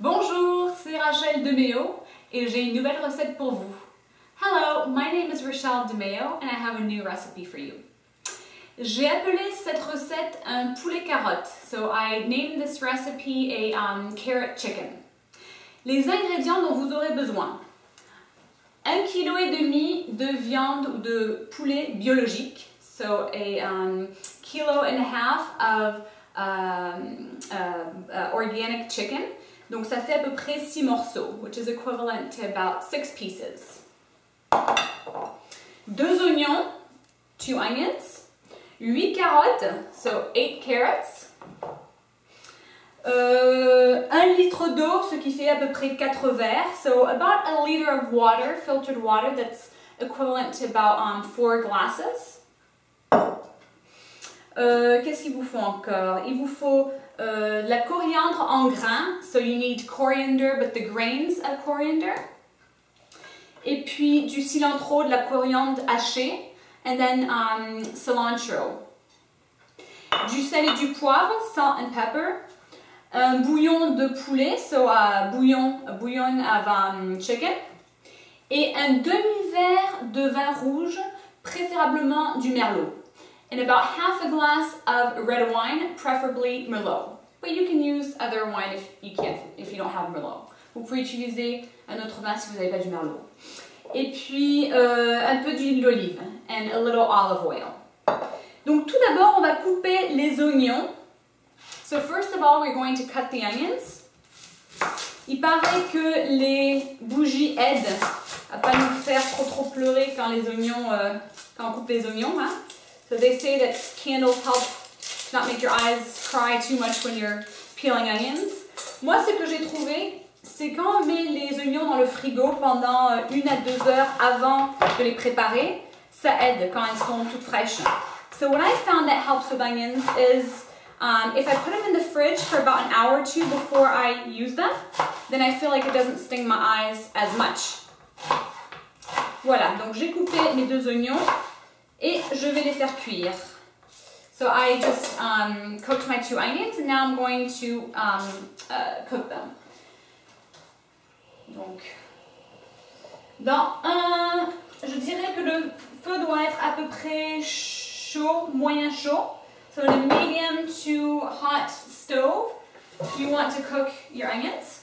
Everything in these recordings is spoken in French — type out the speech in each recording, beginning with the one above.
Bonjour, c'est Rachel DeMeo et j'ai une nouvelle recette pour vous. Hello, my name is Rachel DeMeo and I have a new recipe for you. J'ai appelé cette recette un poulet carotte, so I named this recipe a carrot chicken. Les ingrédients dont vous aurez besoin: 1,5 kg de viande ou de poulet biologique, so a 1.5 kg of organic chicken. Donc ça fait à peu près 6 morceaux, which is equivalent to about 6 pieces. 2 oignons, 2 onions, 8 carottes, so 8 carrots, 1 litre d'eau, ce qui fait à peu près 4 verres, so about a liter of water, filtered water, that's equivalent to about 4 glasses. Qu'est-ce qu'il vous faut encore? Il vous faut de la coriandre en grains, so you need coriander, but the grains of coriander. Et puis du cilantro, de la coriandre hachée, and then cilantro. Du sel et du poivre, salt and pepper. Un bouillon de poulet, so bouillon of chicken. Et un demi-verre de vin rouge, préférablement du merlot. And about half a glass of red wine, preferably Merlot. But you can use other wine if you don't have Merlot. Vous pouvez utiliser un autre vin si vous n'avez pas du Merlot. Et puis un peu d'huile d'olive and a little olive oil. Donc tout d'abord, on va couper les oignons. So first of all, we're going to cut the onions. Il paraît que les bougies aident à pas nous faire trop pleurer quand on coupe les oignons. Hein? So they say that candles help to not make your eyes cry too much when you're peeling onions. Moi, ce que j'ai trouvé, c'est quand on met les oignons dans le frigo pendant 1 à 2 heures avant de les préparer, ça aide quand elles sont toutes fraîches. So what I found that helps with onions is if I put them in the fridge for about an hour or two before I use them, then I feel like it doesn't sting my eyes as much. Voilà, donc j'ai coupé mes 2 oignons. Et je vais les faire cuire. So I just cooked my 2 onions and now I'm going to cook them. Donc, je dirais que le feu doit être à peu près chaud, moyen chaud. So in a medium to hot stove, you want to cook your onions.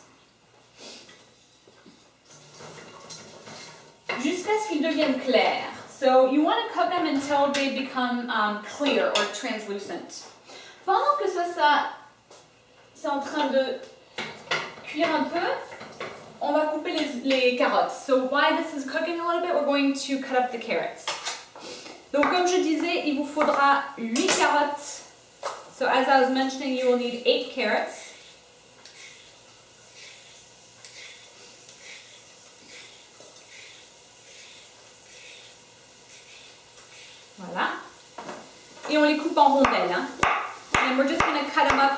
Jusqu'à ce qu'ils deviennent clairs. So you want to cook them until they become clear or translucent. Pendant que c'est en train de cuire un peu, on va couper les carottes. So while this is cooking a little bit, we're going to cut up the carrots. Donc comme je disais, il vous faudra 8 carottes. So as I was mentioning, you will need 8 carrots. Voilà. Et on les coupe en rondelles. Hein? And we're just going to cut them up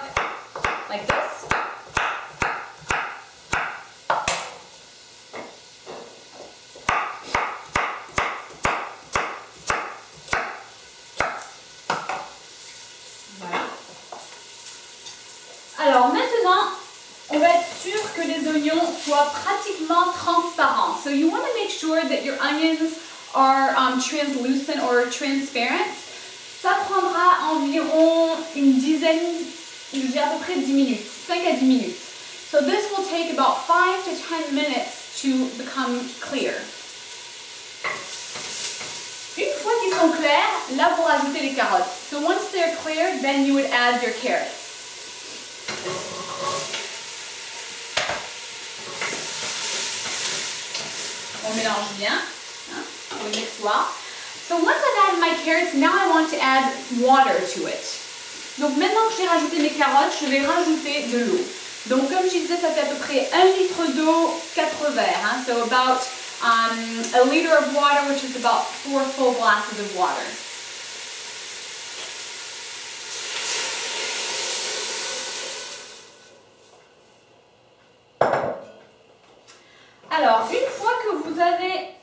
like this. Voilà. Alors maintenant, on va être sûr que les oignons soient pratiquement transparents. So you want to make sure that your onions are translucent or transparent. Ça prendra environ une dizaine, je dirais à peu près 10 minutes, 5 à 10 minutes. So this will take about 5 to 10 minutes to become clear. Une fois qu'ils sont clairs, là vous rajoutez les carottes. So once they're clear, then you would add your carrots. On mélange bien. Mixoir. So once I've added my carrots, now I want to add water to it. Donc maintenant que j'ai rajouté mes carottes, je vais rajouter de l'eau. Donc comme je disais, ça fait à peu près 1 litre d'eau, 4 verres. Hein? So about a liter of water, which is about 4 full glasses of water. Alors, une fois que vous avez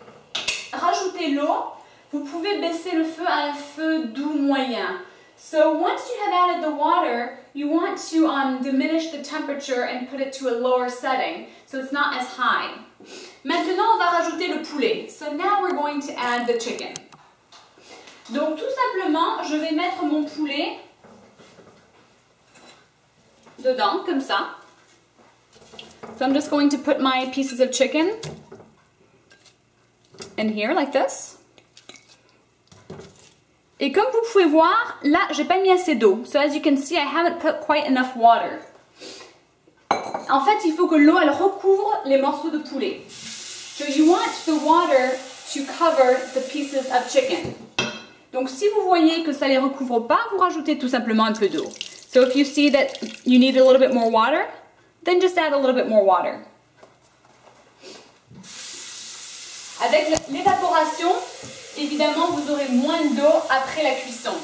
rajouté l'eau, vous pouvez baisser le feu à un feu doux moyen. So once you have added the water, you want to diminish the temperature and put it to a lower setting so it's not as high. Maintenant, on va rajouter le poulet. So now we're going to add the chicken. Donc tout simplement, je vais mettre mon poulet dedans, comme ça. So I'm just going to put my pieces of chicken in here, like this. Et comme vous pouvez voir, là, j'ai pas mis assez d'eau. So as you can see, I haven't put quite enough water. En fait, il faut que l'eau, elle recouvre les morceaux de poulet. So you want the water to cover the pieces of chicken. Donc si vous voyez que ça les recouvre pas, vous rajoutez tout simplement un peu d'eau. So if you see that you need a little bit more water, then just add a little bit more water. Avec l'évaporation, évidemment, vous aurez moins d'eau après la cuisson.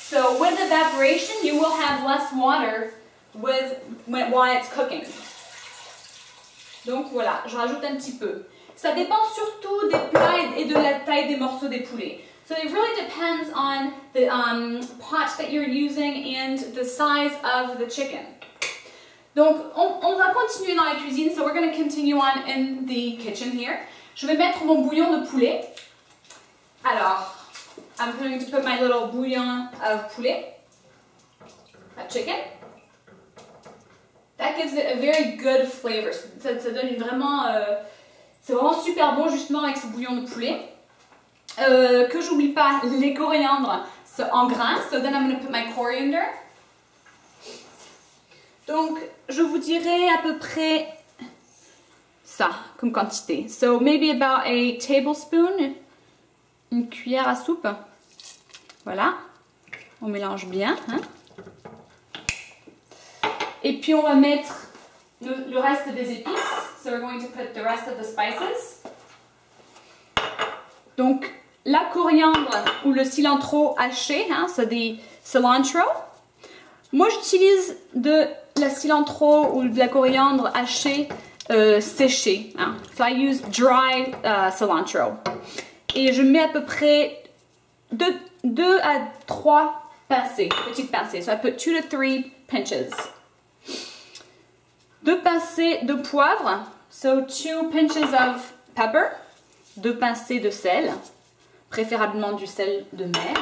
So with evaporation, you will have less water while it's cooking. Donc voilà, je rajoute un petit peu. Ça dépend surtout des plats et de la taille des morceaux des poulets. So it really depends on the pot that you're using and the size of the chicken. Donc on va continuer dans la cuisine, so we're going to continue on in the kitchen here. Je vais mettre mon bouillon de poulet. Alors, I'm going to put my little bouillon of poulet, of chicken. That gives it a very good flavor. Ça donne vraiment, c'est vraiment super bon justement avec ce bouillon de poulet. Que j'oublie pas les coriandres en grains. So then I'm going to put my coriander. Donc, je vous dirais à peu près ça comme quantité. So maybe about a tablespoon, une cuillère à soupe. Voilà, on mélange bien. Hein? Et puis on va mettre le reste des épices. So we're going to put the rest of the spices. Donc la coriandre ou le cilantro haché, hein, c'est des cilantro. Moi j'utilise de la cilantro ou de la coriandre hachée séchée. Hein. So I use dry cilantro. Et je mets à peu près 2 à 3 pincées, petites pincées. So I put 2 to 3 pinches. 2 pincées de poivre. So 2 pinches of pepper. 2 pincées de sel. Préférablement du sel de mer.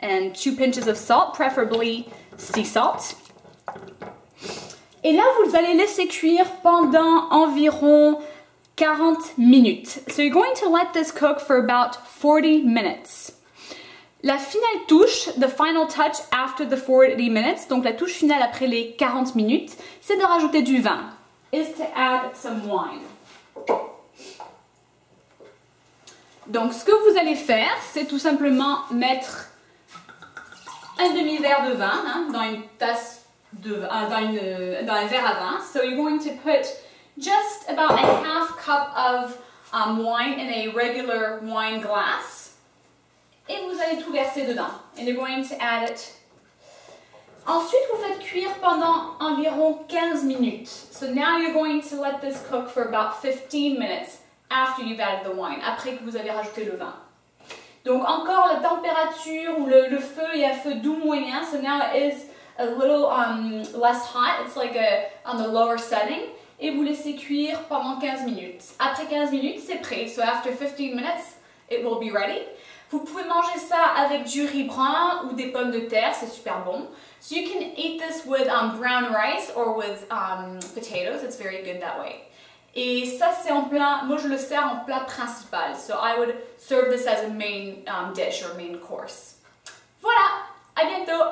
And 2 pinches of salt, preferably sea salt. Et là, vous allez laisser cuire pendant environ 40 minutes. So you're going to let this cook for about 40 minutes. La finale touche, the final touch after the 40 minutes, donc la touche finale après les 40 minutes, c'est de rajouter du vin. Is to add some wine. Donc ce que vous allez faire, c'est tout simplement mettre un demi-verre de vin hein, dans une tasse dans un verre à vin. So you're going to put just about a half cup of wine in a regular wine glass. Et vous allez tout verser dedans. And you're going to add it. Ensuite, vous faites cuire pendant environ 15 minutes. So now you're going to let this cook for about 15 minutes after you've added the wine, après que vous avez rajouté le vin. Donc encore la température ou le feu est à feu doux moyen. So now it is a little less hot. It's like on the lower setting. Et vous laissez cuire pendant 15 minutes. Après 15 minutes, c'est prêt. So after 15 minutes, it will be ready. Vous pouvez manger ça avec du riz brun ou des pommes de terre, c'est super bon. So you can eat this with brown rice or with potatoes. It's very good that way. Et ça, c'est en plat, moi je le sers en plat principal. So I would serve this as a main dish or main course. Voilà, à bientôt!